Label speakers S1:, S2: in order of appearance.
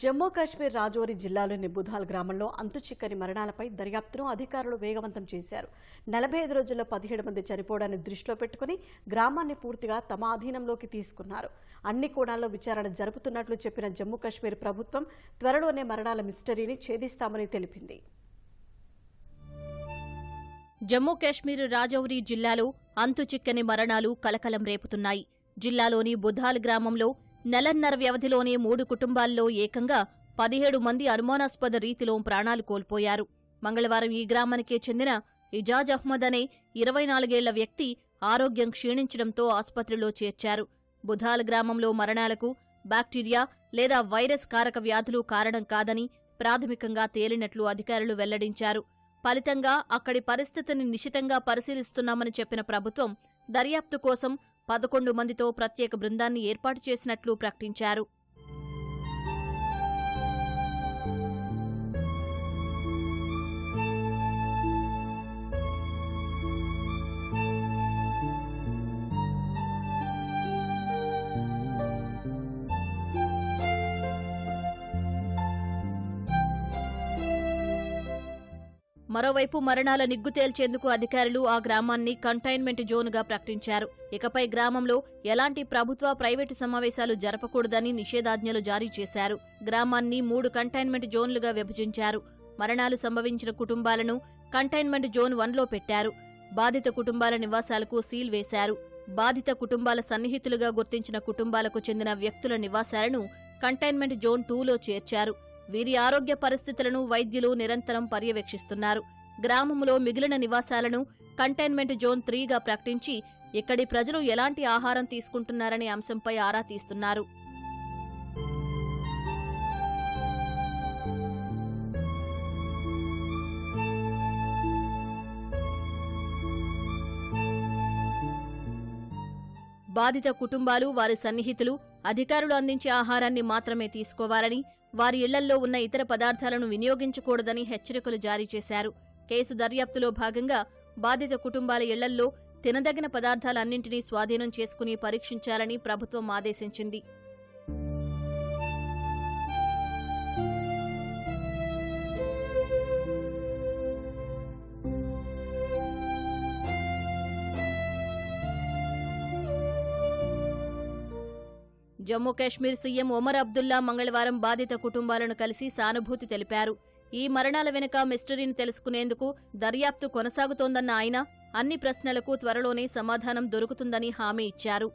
S1: జమ్మూ కాశ్మీర్ రాజౌరి జిల్లాలోని బుధాల్ గ్రామంలో అంతుచిక్కని మరణాలపై దర్యాప్తును అధికారులు వేగవంతం చేశారు. 45 రోజుల్లో 17 మంది చనిపోవడాన్ని దృష్టిలో పెట్టుకుని గ్రామాన్ని పూర్తిగా తమ అధీనంలోకి తీసుకున్నారు. అన్ని కోణాల్లో విచారణ జరుపుతున్నట్లు చెప్పిన జమ్మూ కాశ్మీర్ ప్రభుత్వం త్వరలోనే మరణాల మిస్టరీని ఛేదిస్తామని తెలిపింది.
S2: జమ్మూ కాశ్మీర్ రాజౌరి జిల్లాలో అంతుచిక్కని మరణాలు కలకలం రేపుతున్నాయి. జిల్లాలోని బుధాల్ గ్రామంలో నెలన్నర వ్యవధిలోనే 3 కుటుంబాల్లో ఏకంగా 17 మంది అనుమానాస్పద రీతిలో ప్రాణాలు కోల్పోయారు. మంగళవారం ఈ గ్రామానికే చెందిన ఇజాజ్ అహ్మద్ అనే 24 ఏళ్ల వ్యక్తి ఆరోగ్యం క్షీణించడంతో ఆసుపత్రిలో చేర్చారు. బుధాల్ గ్రామంలో మరణాలకు బ్యాక్టీరియా లేదా వైరస్ కారక వ్యాధులు కారణం కాదని ప్రాథమికంగా తేలినట్లు అధికారులు వెల్లడించారు. ఫలితంగా అక్కడి పరిస్థితిని నిశితంగా పరిశీలిస్తున్నామని చెప్పిన ప్రభుత్వం దర్యాప్తు కోసం 11 మందితో ప్రత్యేక బృందాన్ని ఏర్పాటు చేసినట్లు ప్రకటించారు. మరోవైపు మరణాల నిగ్గు తేల్చేందుకు అధికారులు ఆ గ్రామాన్ని కంటైన్మెంట్ జోన్గా ప్రకటించారు. ఇకపై గ్రామంలో ఎలాంటి ప్రభుత్వ ప్రైవేటు సమావేశాలు జరపకూడదని నిషేధాజ్ఞలు జారీ చేశారు. గ్రామాన్ని 3 కంటైన్మెంట్ జోన్లుగా విభజించారు. మరణాలు సంభవించిన కుటుంబాలను కంటైన్మెంట్ జోన్ 1లో పెట్టారు. బాధిత కుటుంబాల నివాసాలకు సీల్ వేశారు. బాధిత కుటుంబాల సన్నిహితులుగా గుర్తించిన కుటుంబాలకు చెందిన వ్యక్తుల నివాసాలను కంటైన్మెంట్ జోన్ 2లో చేర్చారు. వీరి ఆరోగ్య పరిస్థితులను వైద్యులు నిరంతరం పర్యవేక్షిస్తున్నారు. గ్రామంలో మిగిలిన నివాసాలను కంటైన్మెంట్ జోన్ 3గా ప్రకటించి ఇక్కడి ప్రజలు ఎలాంటి ఆహారం తీసుకుంటున్నారనే అంశంపై ఆరా తీస్తున్నారు. బాధిత కుటుంబాలు వారి సన్నిహితులు అధికారులు అందించే ఆహారాన్ని మాత్రమే తీసుకోవాలని, వారి ఇళ్లల్లో ఉన్న ఇతర పదార్థాలను వినియోగించకూడదని హెచ్చరికలు జారీ చేశారు. కేసు దర్యాప్తులో భాగంగా బాధిత కుటుంబాల ఇళ్లల్లో తినదగిన పదార్థాలన్నింటినీ స్వాధీనం చేసుకుని పరీక్షించాలని ప్రభుత్వం ఆదేశించింది. జమ్మూ కాశ్మీర్ సీఎం ఒమర్ అబ్దుల్లా మంగళవారం బాధిత కుటుంబాలను కలిసి సానుభూతి తెలిపారు. ఈ మరణాల వెనుక మిస్టరీని తెలుసుకునేందుకు దర్యాప్తు కొనసాగుతోందన్న ఆయన అన్ని ప్రశ్నలకు త్వరలోనే సమాధానం దొరుకుతుందని హామీ ఇచ్చారు.